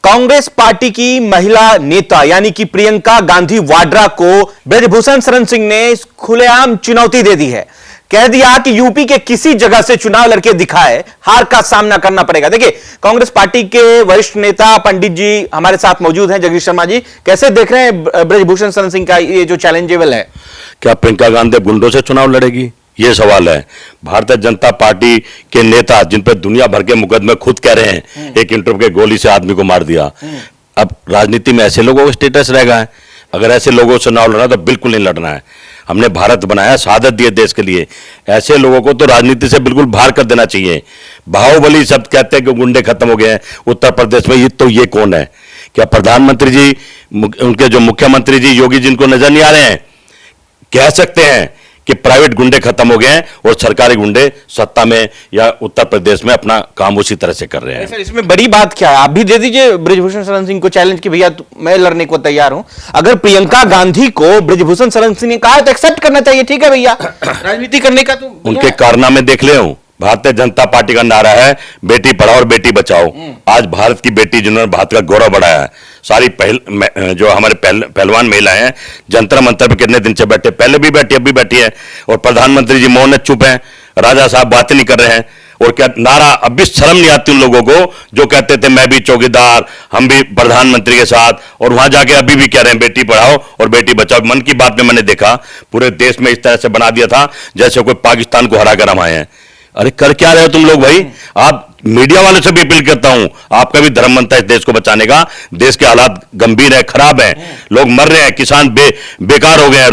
Congress party की महिला नेता यानी कि प्रियंका गांधी वाड्रा को ब्रजभूषण शरण सिंह ने खुलेआम चुनौती दे दी है। कह दिया कि यूपी के किसी जगह से चुनाव लड़के दिखाए, हार का सामना करना पड़ेगा। देखिए, कांग्रेस पार्टी के वरिष्ठ नेता पंडित जी हमारे साथ मौजूद हैं। जगदीश शर्मा जी, कैसे देख रहे हैं ब्रजभूषण शरण सिंह का ये जो चैलेंजेबल है? क्या प्रियंका गांधी गुंडों से चुनाव लड़ेगी, ये सवाल है। भारतीय जनता पार्टी के नेता जिन पर दुनिया भर के मुकदमे खुद कह रहे हैं, एक इंटरव्यू के गोली से आदमी को मार दिया। अब राजनीति में ऐसे लोगों का स्टेटस रहेगा है। अगर ऐसे लोगों से चुनाव लड़ना तो बिल्कुल नहीं लड़ना है। हमने भारत बनाया, शहादत दी है देश के लिए। ऐसे लोगों को तो राजनीति से बिल्कुल बाहर कर देना चाहिए। बाहुबली शब्द कहते हैं कि गुंडे खत्म हो गए हैं उत्तर प्रदेश में, ये कौन है? क्या प्रधानमंत्री जी, उनके जो मुख्यमंत्री जी योगी जिनको नजर नहीं आ रहे हैं, कह सकते हैं कि प्राइवेट गुंडे खत्म हो गए हैं और सरकारी गुंडे सत्ता में या उत्तर प्रदेश में अपना काम उसी तरह से कर रहे हैं। सर, इसमें बड़ी बात क्या है? आप भी दे दीजिए ब्रजभूषण शरण सिंह को चैलेंज कि भैया मैं लड़ने को तैयार हूं। अगर प्रियंका गांधी को ब्रजभूषण शरण सिंह ने कहा तो एक्सेप्ट करना चाहिए। ठीक है भैया, राजनीति करने का तो उनके कारनामे देख ले। भारतीय जनता पार्टी का नारा है बेटी पढ़ाओ और बेटी बचाओ। आज भारत की बेटी जिन्होंने भारत का गौरव बढ़ाया है, सारी जो हमारे पहलवान महिलाएं हैं, जंतर मंतर पे कितने दिन से बैठे, पहले भी बैठी अब भी बैठी है, और प्रधानमंत्री जी मौन चुप हैं, राजा साहब बातें नहीं कर रहे हैं। और क्या नारा, अब भी शर्म नहीं आती उन लोगों को जो कहते थे मैं भी चौकीदार, हम भी प्रधानमंत्री के साथ, और वहां जाके अभी भी कह रहे हैं बेटी पढ़ाओ और बेटी बचाओ। मन की बात में मैंने देखा पूरे देश में इस तरह से बना दिया था जैसे कोई पाकिस्तान को हरा कर हम आए हैं। अरे कर क्या रहे हो तुम लोग भाई? आप मीडिया वालों से भी अपील करता हूं, आपका भी धर्म बनता है इस देश को बचाने का। देश के हालात गंभीर है, खराब है, लोग मर रहे हैं, किसान बेकार हो गए हैं,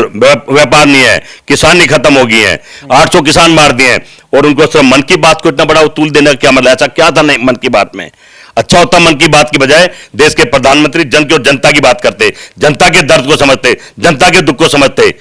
व्यापार नहीं है, किसानी खत्म हो गई है, 800 किसान मार दिए हैं, और उनको सिर्फ मन की बात को इतना बड़ा उतूल देने का क्या मतलब? ऐसा क्या था नहीं मन की बात में? अच्छा होता मन की बात की बजाय देश के प्रधानमंत्री जन की और जनता की बात करते, जनता के दर्द को समझते, जनता के दुख को समझते।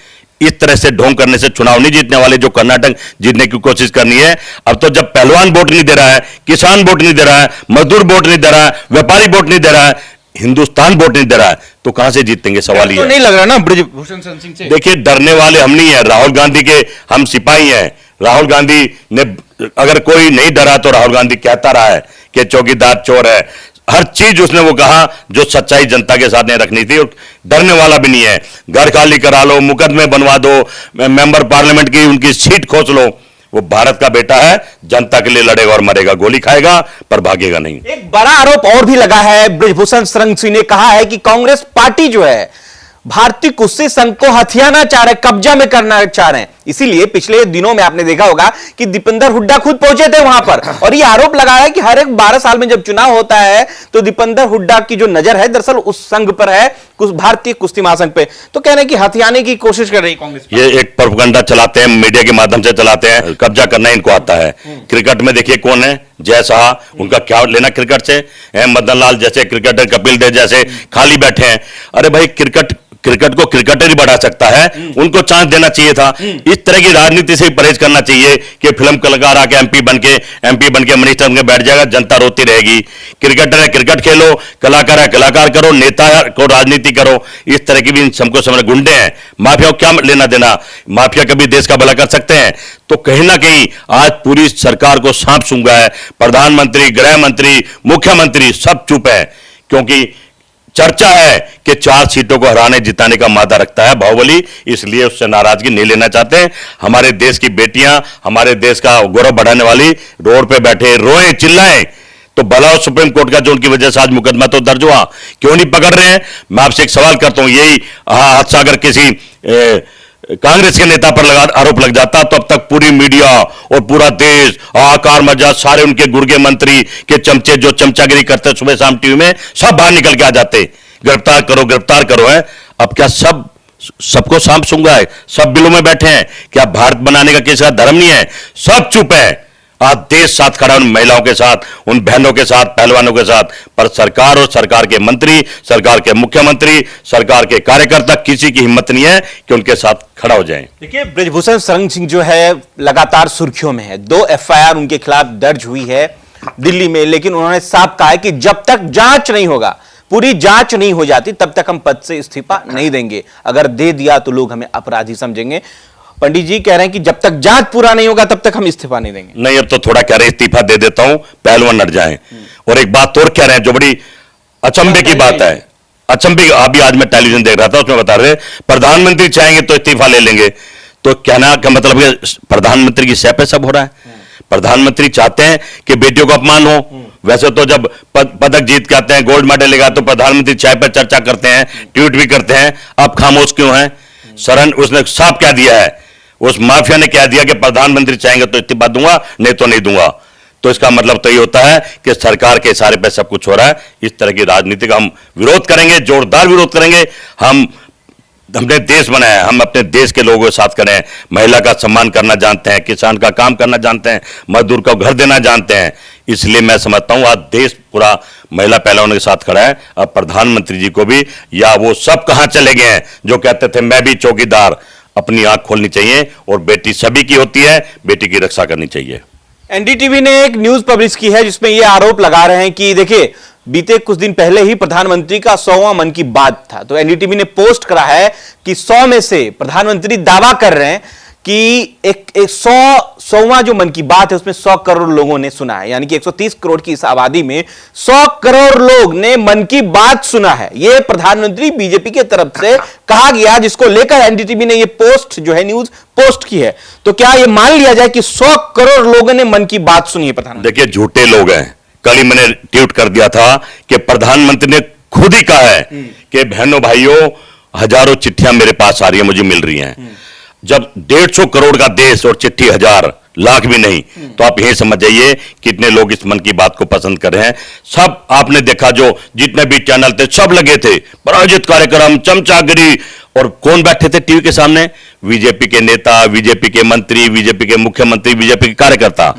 इस तरह से ढोंग करने से चुनाव नहीं जीतने वाले। जो कर्नाटक जीतने की कोशिश करनी है, अब तो जब पहलवान वोट नहीं दे रहा है, किसान वोट नहीं दे रहा है, मजदूर वोट नहीं दे रहा है, व्यापारी वोट नहीं दे रहा है, हिंदुस्तान वोट नहीं दे रहा है, तो कहां से जीतेंगे? सवाल ये तो नहीं लग रहा ना ब्रजभूषण शरण सिंह से। देखिए, डरने वाले हम नहीं है, राहुल गांधी के हम सिपाही हैं। राहुल गांधी ने, अगर कोई नहीं डरा तो राहुल गांधी कहता रहा है कि चौकीदार चोर है। हर चीज उसने वो कहा जो सच्चाई जनता के साथ नहीं रखनी थी, और डरने वाला भी नहीं है। घर खाली करा लो, मुकदमे बनवा दो, मेंबर पार्लियामेंट की उनकी सीट खोज लो। वो भारत का बेटा है, जनता के लिए लड़ेगा और मरेगा, गोली खाएगा पर भागेगा नहीं। एक बड़ा आरोप और भी लगा है। ब्रजभूषण शरण सिंह ने कहा है कि कांग्रेस पार्टी जो है भारतीय कुश्ती संघ को हथियाना चाह रहे, कब्जा में करना चाह रहे हैं। इसीलिए पिछले दिनों में आपने देखा होगा कि दीपेंद्र हुड्डा खुद पहुंचे थे वहां पर, और ये आरोप लगाया है कि हर एक 12 साल में जब चुनाव होता है तो दीपेंद्र हुड्डा की जो नजर है दरअसल उस संघ पर है, भारतीय कुश्ती महासंघ पे। तो कह रहे हैं कि हथियाने की कोशिश कर रही कांग्रेस। ये एक प्रोपेगेंडा चलाते हैं, मीडिया के माध्यम से चलाते हैं, कब्जा करना इनको आता है। क्रिकेट में देखिए कौन है, जय शाह, उनका क्या लेना क्रिकेट से? मदन लाल जैसे क्रिकेटर, कपिल देव जैसे खाली बैठे हैं। अरे भाई, क्रिकेट को क्रिकेटर ही बढ़ा सकता है, उनको चांस देना चाहिए था। इस तरह की राजनीति से परहेज करना चाहिए कि फिल्म कलाकार आके एमपी बन के मिनिस्टर बन के बैठ जाएगा, जनता रोती रहेगी। क्रिकेटर है क्रिकेट खेलो, कलाकार है कलाकार करो, नेता को राजनीति करो। इस तरह की भी सबको समझ। गुंडे हैं, माफिया को क्या लेना देना? माफिया कभी देश का भला कर सकते हैं? तो कहीं ना कहीं आज पूरी सरकार को सांप सूंघा है। प्रधानमंत्री, गृह मंत्री, मुख्यमंत्री सब चुप है, क्योंकि चर्चा है कि 4 सीटों को हराने जिताने का मादा रखता है बाहुबली, इसलिए उससे नाराजगी नहीं लेना चाहते हैं। हमारे देश की बेटियां, हमारे देश का गौरव बढ़ाने वाली रोड पे बैठे रोए चिल्लाएं तो भला सुप्रीम कोर्ट का जो उनकी वजह से आज मुकदमा तो दर्ज हुआ, क्यों नहीं पकड़ रहे हैं? मैं आपसे एक सवाल करता हूं, यही हादसा अगर किसी कांग्रेस के नेता पर आरोप लग जाता तो अब तक पूरी मीडिया और पूरा देश हाहाकार मचा, सारे उनके गुर्गे मंत्री के चमचे जो चमचागिरी करते सुबह शाम टीवी में, सब बाहर निकल के आ जाते, गिरफ्तार करो है। अब क्या सबको सांप सूंघा है? सब बिलों में बैठे हैं। क्या भारत बनाने का किसी का धर्म नहीं है? सब चुप है। आज देश साथ खड़ा है उन महिलाओं के साथ, उन बहनों के साथ, पहलवानों के साथ, पर सरकार और सरकार के मंत्री, सरकार के मुख्यमंत्री, सरकार के कार्यकर्ता, किसी की हिम्मत नहीं है कि उनके साथ खड़ा हो जाएं। देखिए, ब्रजभूषण शरण सिंह जो है लगातार सुर्खियों में है। 2 FIR उनके खिलाफ दर्ज हुई है दिल्ली में, लेकिन उन्होंने साफ कहा है कि जब तक जांच नहीं होगा, पूरी जांच नहीं हो जाती, तब तक हम पद से इस्तीफा नहीं देंगे। अगर दे दिया तो लोग हमें अपराधी समझेंगे। पंडित जी कह रहे हैं कि जब तक जांच पूरा नहीं होगा तब तक हम इस्तीफा नहीं देंगे। नहीं, अब तो थोड़ा कह रहे हैं इस्तीफा दे देता हूं, पहलवान नट जाएं। और एक बात और कह रहे हैं जो बड़ी अचंभे की बात है, अचंभे। अभी आज मैं टेलीविजन देख रहा था, उसमें बता रहे प्रधानमंत्री चाहेंगे तो इस्तीफा ले लेंगे। तो कहना का मतलब है प्रधानमंत्री की सह पे सब हो रहा है। प्रधानमंत्री चाहते हैं कि बेटियों को अपमान हो। वैसे तो जब पदक जीत के आते हैं, गोल्ड मेडल लेगा, तो प्रधानमंत्री चाय पर चर्चा करते हैं, ट्वीट भी करते हैं। अब खामोश क्यों हैं? शरण उसने साफ क्या दिया है, उस माफिया ने क्या दिया कि प्रधानमंत्री चाहेंगे तो इस्तीफा दूंगा, नहीं तो नहीं दूंगा। तो इसका मतलब तो ये होता है कि सरकार के इशारे पे सब कुछ हो रहा है। इस तरह की राजनीति का हम विरोध करेंगे, जोरदार विरोध करेंगे। हमने देश बनाया, हम अपने देश के लोगों के साथ करें। महिला का सम्मान करना जानते हैं, किसान का काम करना जानते हैं, मजदूर को घर देना जानते हैं। इसलिए मैं समझता हूं आज देश पूरा महिला पहलवानों के साथ खड़ा है। अब प्रधानमंत्री जी को भी, या वो सब कहां चले गए हैं जो कहते थे मैं भी चौकीदार, अपनी आंख खोलनी चाहिए। और बेटी सभी की होती है, बेटी की रक्षा करनी चाहिए। एनडीटीवी ने एक न्यूज पब्लिश की है जिसमें यह आरोप लगा रहे हैं कि देखिए, बीते कुछ दिन पहले ही प्रधानमंत्री का 100वां मन की बात था। तो एनडीटीवी ने पोस्ट करा है कि 100 में से प्रधानमंत्री दावा कर रहे हैं कि एक 100वां जो मन की बात है उसमें 100 करोड़ लोगों ने सुना है। यानी कि 130 करोड़ की इस आबादी में 100 करोड़ लोग ने मन की बात सुना है। यह प्रधानमंत्री बीजेपी की तरफ से कहा गया, जिसको लेकर एनडीटीवी ने यह पोस्ट जो है न्यूज पोस्ट की है। तो क्या यह मान लिया जाए कि 100 करोड़ लोगों ने मन की बात सुनी है प्रधानमंत्री? देखिए, झूठे लोग हैं। कल ही मैंने ट्वीट कर दिया था कि प्रधानमंत्री ने खुद ही कहा है कि बहनों भाइयों, हजारों चिट्ठियां मेरे पास आ रही है, मुझे मिल रही हैं। जब 150 करोड़ का देश और चिट्ठी 1000 लाख भी नहीं, तो आप यही समझ जाइए कितने लोग इस मन की बात को पसंद कर रहे हैं। सब आपने देखा, जो जितने भी चैनल थे सब लगे थे, प्रायोजित कार्यक्रम, चमचागिरी। और कौन बैठे थे टीवी के सामने? बीजेपी के नेता, बीजेपी के मंत्री, बीजेपी के मुख्यमंत्री, बीजेपी के कार्यकर्ता।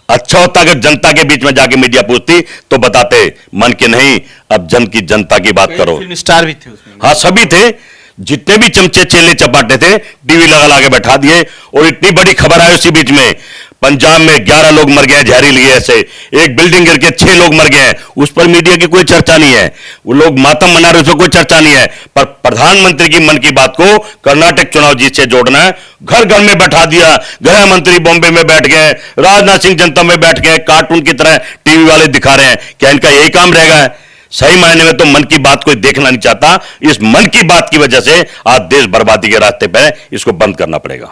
अच्छा होता अगर जनता के बीच में जाके मीडिया पूछती तो बताते, मन के नहीं, अब जन की जनता की बात करो। फिल्म स्टार भी थे उसमें। हाँ, सभी थे, जितने भी चमचे चेले चपाटे थे टीवी लगा के बैठा दिए। और इतनी बड़ी खबर आई उसी बीच में, पंजाब में 11 लोग मर गए जहरीली गैस से, एक बिल्डिंग गिर के 6 लोग मर गए। उस पर मीडिया की कोई चर्चा नहीं है, वो लोग मातम मना रहे, उसमें कोई चर्चा नहीं है। पर प्रधानमंत्री की मन की बात को कर्नाटक चुनाव जीत से जोड़ना है, घर घर में बैठा दिया। गृह मंत्री बॉम्बे में बैठ गए, राजनाथ सिंह जनता में बैठ गए, कार्टून की तरह टीवी वाले दिखा रहे हैं। क्या इनका यही काम रहेगा? सही मायने में तो मन की बात कोई देखना नहीं चाहता। इस मन की बात की वजह से आज देश बर्बादी के रास्ते पे है, इसको बंद करना पड़ेगा।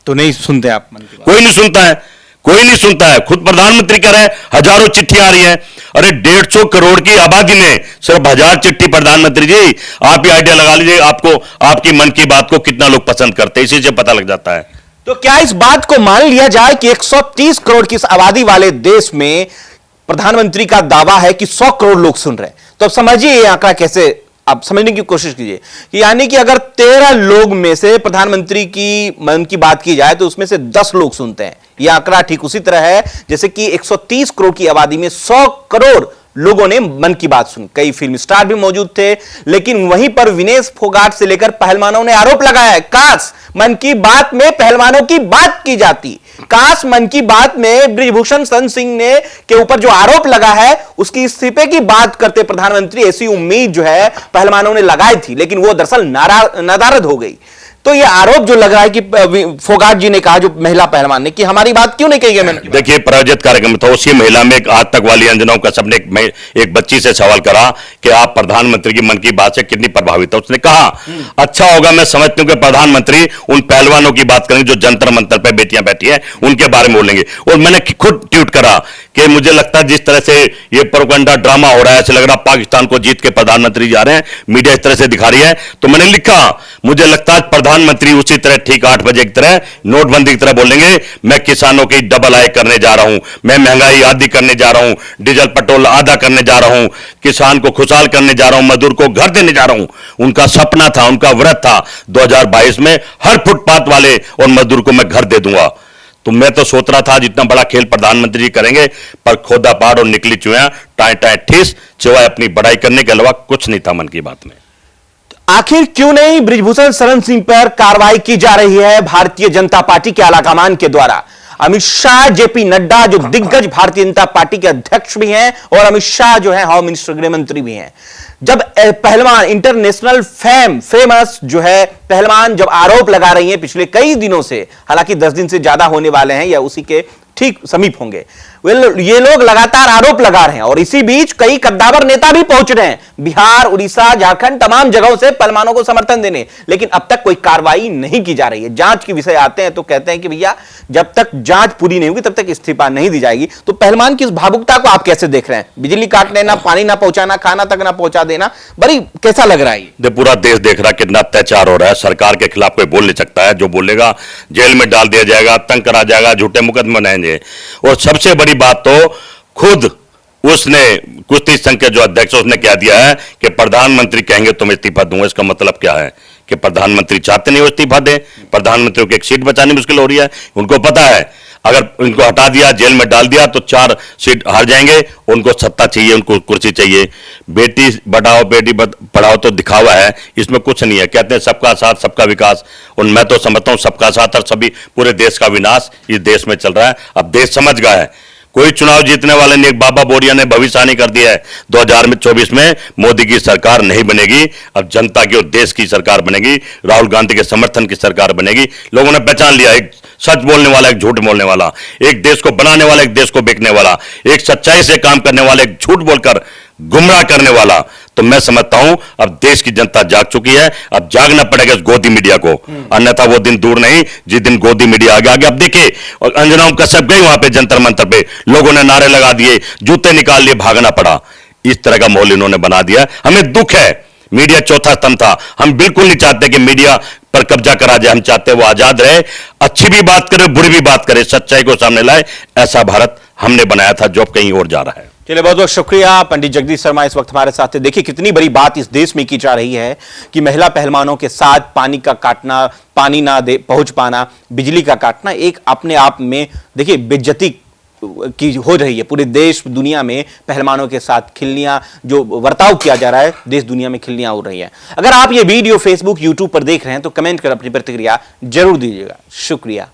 तो नहीं सुनते आप मन की बात? कोई नहीं सुनता है, कोई नहीं सुनता है। खुद प्रधानमंत्री कह रहे हैं हजारों चिट्ठियां आ रही हैं। अरे 150 करोड़ की आबादी में सिर्फ 1000 चिट्ठी। प्रधानमंत्री जी, आप ही आइडिया लगा लीजिए, आपको आपकी मन की बात को कितना लोग पसंद करते हैं, इसी से पता लग जाता है। तो क्या इस बात को मान लिया जाए कि 130 करोड़ की इस आबादी वाले देश में प्रधानमंत्री का दावा है कि 100 करोड़ लोग सुन रहे हैं? तो अब समझिए ये आंकड़ा कैसे, आप समझने की कोशिश कीजिए कि यानी कि अगर 13 लोग में से प्रधानमंत्री की मन की बात की जाए तो उसमें से 10 लोग सुनते हैं। यह आंकड़ा ठीक उसी तरह है जैसे कि 130 करोड़ की आबादी में 100 करोड़ लोगों ने मन की बात सुनी। कई फिल्म स्टार भी मौजूद थे, लेकिन वहीं पर विनेश फोगाट से लेकर पहलवानों ने आरोप लगाया है, काश मन की बात में पहलवानों की बात की जाती। काश मन की बात में ब्रिजभूषण शरण सिंह ने के ऊपर जो आरोप लगा है उसकी इस्तीफे की बात करते प्रधानमंत्री। ऐसी उम्मीद जो है पहलवानों ने लगाई थी, लेकिन वो दरअसल नदारद हो गई। तो ये आरोप जो लग रहा है कि फोगाट जी ने कहा, जो महिला पहलवान ने, कि हमारी बात क्यों नहीं कही गई? मैंने देखिए, प्रायोजित कार्यक्रम था, उसी महिला में एक आज तक वाली अंजनाओं का सबने एक बच्ची से सवाल करा कि आप प्रधानमंत्री की मन की बात से कितनी प्रभावित है। उसने कहा अच्छा होगा, मैं समझती हूँ कि प्रधानमंत्री उन पहलवानों की बात करेंगे जो जंतर मंतर पे बेटियां बैठी हैं, उनके बारे में बोलेंगे। और मैंने खुद ट्वीट करा कि मुझे लगता है जिस तरह से ये प्रोपेगेंडा ड्रामा हो रहा है, ऐसे लग रहा पाकिस्तान को जीत के प्रधानमंत्री जा रहे हैं, मीडिया इस तरह से दिखा रही है। तो मैंने लिखा, मुझे लगता है प्रधानमंत्री उसी तरह ठीक 8 बजे की तरह नोटबंदी की तरह बोलेंगे, मैं किसानों की डबल आय करने जा रहा हूं, मैं महंगाई आधी करने जा रहा हूं, डीजल पेट्रोल आधा करने जा रहा हूं, किसान को खुशहाल करने जा रहा हूं, मजदूर को घर देने जा रहा हूं। उनका सपना था, उनका व्रत था 2022 में हर फुटपाथ वाले और मजदूर को मैं घर दे दूंगा। तो मैं तो सोच रहा था जितना बड़ा खेल प्रधानमंत्री जी करेंगे, पर खोदा पहाड़ और निकली चुया टाए टाए ठिस, सिवाय अपनी बड़ाई करने के अलावा कुछ नहीं था मन की बात में। आखिर क्यों नहीं ब्रिजभूषण शरण सिंह पर कार्रवाई की जा रही है भारतीय जनता पार्टी के आलाकमान के द्वारा? अमित शाह, जेपी नड्डा जो दिग्गज भारतीय जनता पार्टी के अध्यक्ष भी हैं, और अमित शाह जो है होम मिनिस्टर, गृह मंत्री भी हैं, जब पहलवान इंटरनेशनल फेमस जो है पहलवान जब आरोप लगा रही हैं पिछले कई दिनों से, हालांकि 10 दिन से ज्यादा होने वाले हैं या उसी के ठीक समीप होंगे, ये लोग लगातार आरोप लगा रहे हैं और इसी बीच कई कद्दावर नेता भी पहुंच रहे हैं बिहार, उड़ीसा, झारखंड, तमाम जगहों से पहलवानों को समर्थन देने, लेकिन अब तक कोई कार्रवाई नहीं की जा रही है। जांच के विषय आते हैं तो कहते हैं कि भैया जब तक जांच पूरी नहीं होगी तब तक इस्तीफा नहीं दी जाएगी। तो पहलवान की इस भावुकता को आप कैसे देख रहे हैं? बिजली काट लेना, पानी ना पहुंचाना, खाना तक ना पहुंचा देना, बड़ी कैसा लग रहा है? पूरा देश देख रहा है कितना अत्याचार हो रहा है। सरकार के खिलाफ कोई बोल नहीं सकता है, जो बोलेगा जेल में डाल दिया जाएगा, तंग करा जाएगा, झूठे मुकदमे बनाएंगे। और सबसे बड़ी बात तो खुद उसने कुश्ती संघ के जो अध्यक्ष उसने कह दिया है कि प्रधानमंत्री कहेंगे तो मैं इस्तीफा दूंगा। इसका मतलब क्या है कि प्रधानमंत्री चाहते नहीं वो इस्तीफा दे। प्रधानमंत्री को एक सीट बचानी मुश्किल हो रही है। उनको पता है अगर उनको हटा दिया, जेल में डाल दिया तो 4 सीट हार जाएंगे। उनको सत्ता चाहिए, उनको कुर्सी चाहिए। बेटी बढ़ाओ बेटी पढ़ाओ तो दिखावा है, इसमें कुछ नहीं है। कहते हैं सबका साथ सबका विकास, और मैं तो समझता हूं सबका साथ और सभी पूरे देश का विनाश इस देश में चल रहा है। अब देश समझ गया है। कोई चुनाव जीतने वाले ने, एक बाबा बोरिया ने भविष्यवाणी कर दिया है 2024 में मोदी की सरकार नहीं बनेगी, अब जनता की और देश की सरकार बनेगी, राहुल गांधी के समर्थन की सरकार बनेगी। लोगों ने पहचान लिया, एक सच बोलने वाला, एक झूठ बोलने वाला, एक देश को बनाने वाला, एक देश को बेचने वाला, एक सच्चाई से काम करने वाला, एक झूठ बोलकर गुमराह करने वाला। तो मैं समझता हूं अब देश की जनता जाग चुकी है। अब जागना पड़ेगा इस गोदी मीडिया को, अन्यथा वो दिन दूर नहीं जिस दिन गोदी मीडिया आगे आगे। अब देखिए और अंजना कश्यप गई वहां पे जंतर मंतर पे, लोगों ने नारे लगा दिए, जूते निकाल लिए, भागना पड़ा। इस तरह का माहौल इन्होंने बना दिया। हमें दुख है, मीडिया चौथा स्तंभ था। हम बिल्कुल नहीं चाहते कि मीडिया पर कब्जा करा जाए। हम चाहते हैं वो आजाद रहे, अच्छी भी बात करे, बुरी भी बात करे, सच्चाई को सामने लाए। ऐसा भारत हमने बनाया था जो कहीं और जा रहा है। चलिए, बहुत बहुत शुक्रिया पंडित जगदीश शर्मा इस वक्त हमारे साथ थे। देखिए कितनी बड़ी बात इस देश में की जा रही है कि महिला पहलवानों के साथ पानी का काटना, पानी ना दे पहुंच पाना, बिजली का काटना एक अपने आप में देखिए बेइज्जती की हो रही है। पूरे देश दुनिया में पहलवानों के साथ खिल्लियां जो बर्ताव किया जा रहा है, देश दुनिया में खिल्लियां हो रही है। अगर आप ये वीडियो फेसबुक, यूट्यूब पर देख रहे हैं तो कमेंट कर अपनी प्रतिक्रिया जरूर दीजिएगा। शुक्रिया।